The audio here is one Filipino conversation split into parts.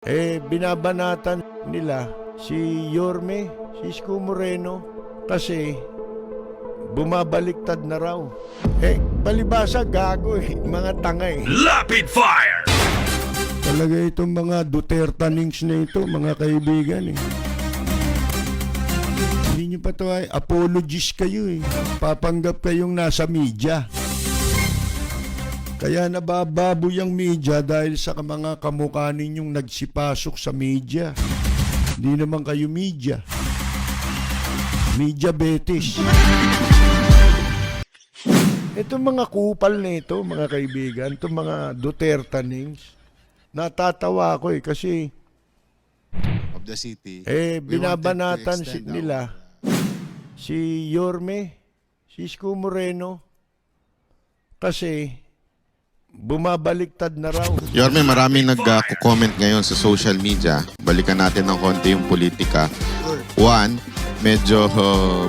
Binabanatan nila si Yorme, si Isko Moreno, kasi bumabaliktad na raw. Palibasa gago mga tanga Rapid fire! Talaga itong mga Dutertanings na ito, mga kaibigan Hindi nyo pa ito apologies kayo Papanggap kayong nasa media. Kaya nabababoy ang media dahil sa mga kamukha ninyong nagsipasok sa media. Hindi naman kayo media. Media betis. Itong mga kupal na ito, mga kaibigan, itong mga Dutertanings, natatawa ako kasi of the city. Binabanatan nila si Yorme, si Isko Moreno, kasi bumabaliktad na raw. Yorme, maraming nag-comment ngayon sa social media. Balikan natin ng konti yung politika. One, medyo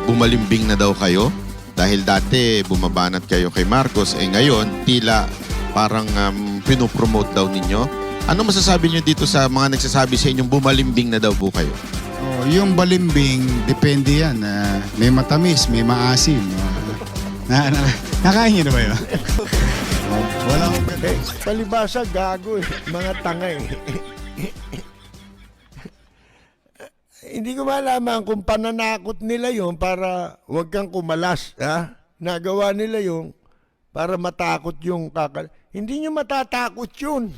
bumalimbing na daw kayo. Dahil dati bumabanat kayo kay Marcos. Ngayon, tila parang pinopromote daw ninyo. Ano masasabi nyo dito sa mga nagsasabi sa inyong bumalimbing na daw po kayo? Yung balimbing, depende yan. May matamis, may maasim. Nakain nyo na ba yun? Walang Palibasa gago mga tanga Hindi ko malaman kung pananakot nila yon para wag kang kumalas, Nagawa nila yung para matakot yung Hindi nyo matatakot yun.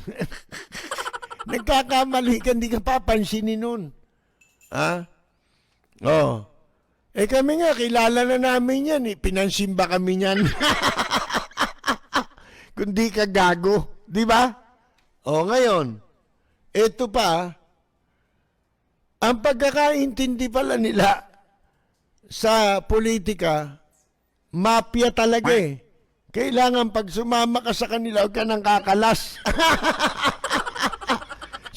Nagkakamali ka, hindi ka papansinin nun. Kami nga, kilala na namin yan Pinansimba kami yan. Kundi ka gago, di ba? Ngayon, ito pa, ang pagkakaintindi pala nila sa politika, mafia talaga Kailangan pag sumama ka sa kanila, huwag ka nang kakalas.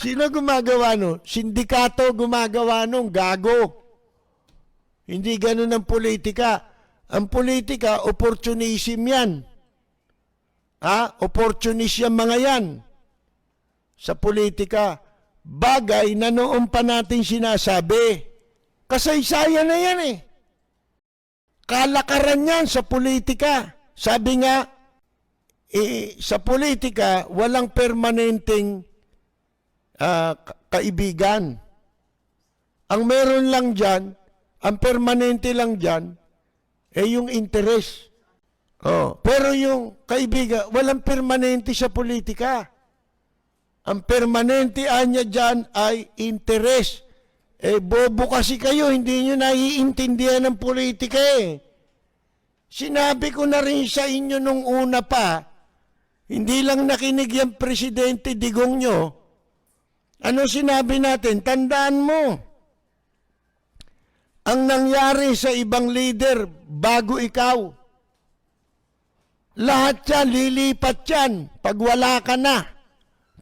Sino gumagawa nun? Sindikato gumagawa nun, gago. Hindi ganun ang politika. Ang politika, opportunism yan. Opportunist yung mga yan sa politika. Bagay na noon pa natin sinasabi. Kasaysayan na yan Kalakaran yan sa politika. Sabi nga, sa politika, walang permanenteng kaibigan. Ang meron lang dyan, ang permanente lang dyan, yung interest. Pero yung kaibigan, walang permanente sa politika. Ang permanente anya dyan ay interest. Bobo kasi kayo, hindi nyo naiintindihan ng politika Sinabi ko na rin sa inyo nung una pa, hindi lang nakinig yung Presidente Digong nyo. Ano sinabi natin? Tandaan mo, ang nangyari sa ibang leader bago ikaw, lahat yan, lilipat yan. Pag wala ka na,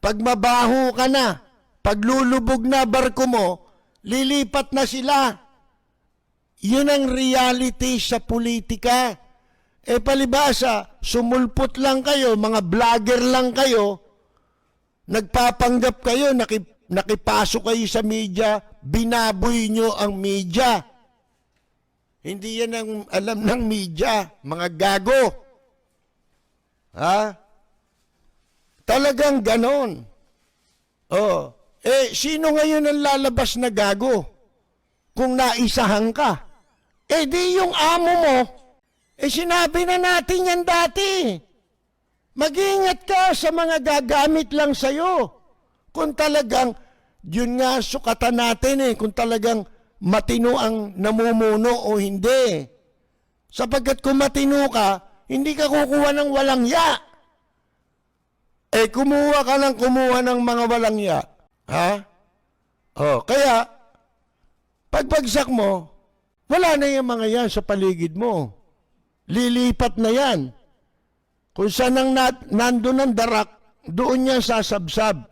pag mabaho ka na, pag lulubog na barko mo, lilipat na sila. Yun ang reality sa politika. Palibasa, sumulpot lang kayo, mga vlogger lang kayo, nagpapanggap kayo, nakipasok kayo sa media, binaboy nyo ang media. Hindi yan ang alam ng media, mga gago. Talagang ganon. Sino ngayon ang lalabas na gago? Kung naisahan ka. Di yung amo mo. Sinabi na natin yan dati. Mag-ingat ka sa mga gagamit lang sa'yo. Kung talagang, yun nga sukatan natin kung talagang matino ang namumuno o hindi. Sapagkat kung matino ka, hindi ka kukuha ng walang ya. Kumuha ka ng mga walang ya. Kaya, pagbagsak mo, wala na yung mga yan sa paligid mo. Lilipat na yan. Kung saan ang nandun ang darak, doon yan sasabsab.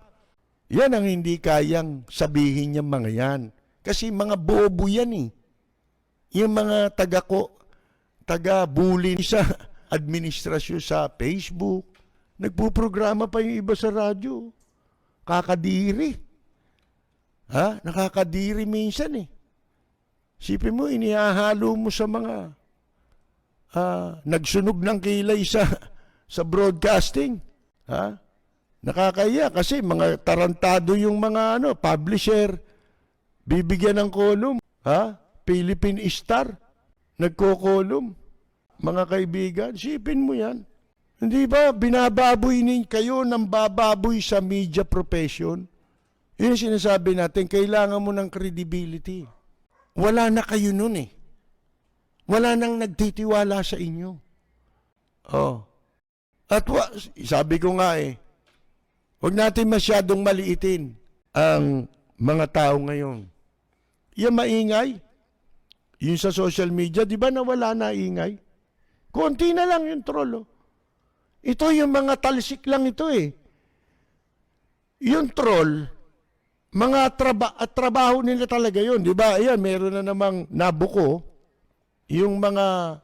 Yan ang hindi kayang sabihin yung mga yan. Kasi mga bobo yan Yung mga taga-bully sa administrasyon sa Facebook, nagpuprograma pa yung iba sa radyo. Kakadiri. Ha? Nakakadiri minsan eh. Sipin mo, inihahalo mo sa mga nagsunog ng kilay sa broadcasting. Ha? Nakakaya kasi mga tarantado yung mga publisher. Bibigyan ng kolum. Ha? Philippine Star. Nagko-kolum. Mga kaibigan, sipin mo yan. Hindi ba binababoy kayo ng bababoy sa media profession? Yun yung sinasabi natin, kailangan mo ng credibility. Wala na kayo nun eh. Wala nang nagtitiwala sa inyo. Oh. At sabi ko nga eh, huwag natin masyadong maliitin ang mga tao ngayon. Yan maingay. Yung sa social media, di ba nawala na ingay? Konti na lang yung troll. Oh. Ito yung mga talsik lang ito eh. Yung troll, mga trabaho nila talaga yun. Di ba? Ayan, meron na namang nabuko yung mga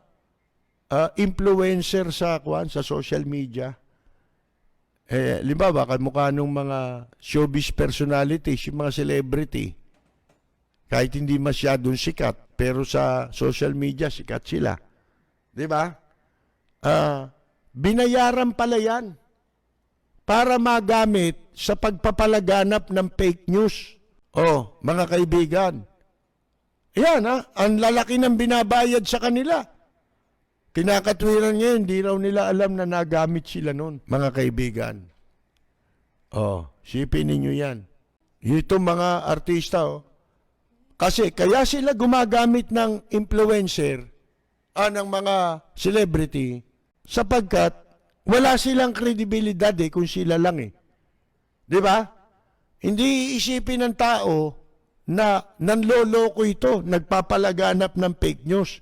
influencer sa social media. Limbawa, kamukha nung mga showbiz personalities, yung mga celebrity. Kahit hindi masyadong sikat, pero sa social media, sikat sila. Di ba? Binayaran pala yan para magamit sa pagpapalaganap ng fake news. Oh, mga kaibigan. Yan ang lalaki ng binabayad sa kanila. Kinakatwiran ngayon, hindi raw nila alam na nagamit sila noon, mga kaibigan. Oh, sipin ninyo yan. Itong mga artista, kasi kaya sila gumagamit ng influencer, ng mga celebrity, sapagkat wala silang kredibilidad kung sila lang eh. Di ba? Hindi iisipin ng tao na nanloloko ito, nagpapalaganap ng fake news.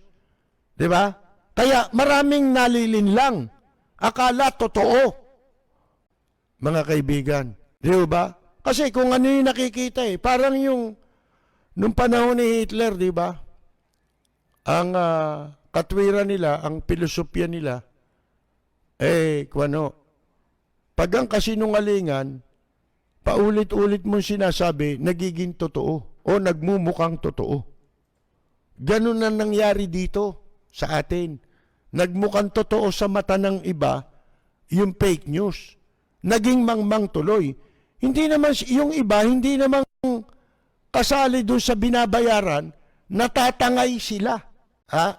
Di ba? Kaya maraming nalilinlang. Akala totoo. Mga kaibigan. Di ba? Kasi kung ano yung nakikita parang yung nung panahon ni Hitler, di ba? Ang katwiran nila, ang pilosopya nila, pag ang kasinungalingan, paulit-ulit mong sinasabi, nagiging totoo o nagmumukhang totoo. Ganun na nangyari dito sa atin. Nagmukhang totoo sa mata ng iba, yung fake news. Naging mangmang tuloy. Hindi naman, yung iba, hindi naman kasali doon sa binabayaran, natatangay sila.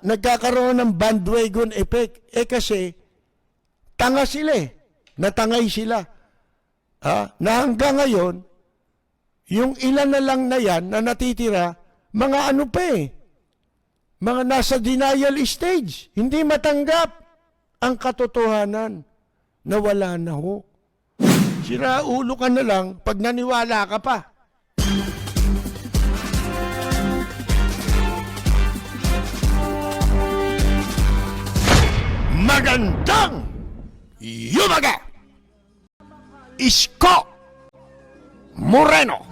Nagkakaroon ng bandwagon effect. Kasi, tanga sila natangay sila. Na hanggang ngayon, yung ilan na lang na yan na natitira, mga mga nasa denial stage. Hindi matanggap ang katotohanan na wala na ho. Siraulo ka na lang pag naniwala ka pa. Magandang Yumaga! Isko Moreno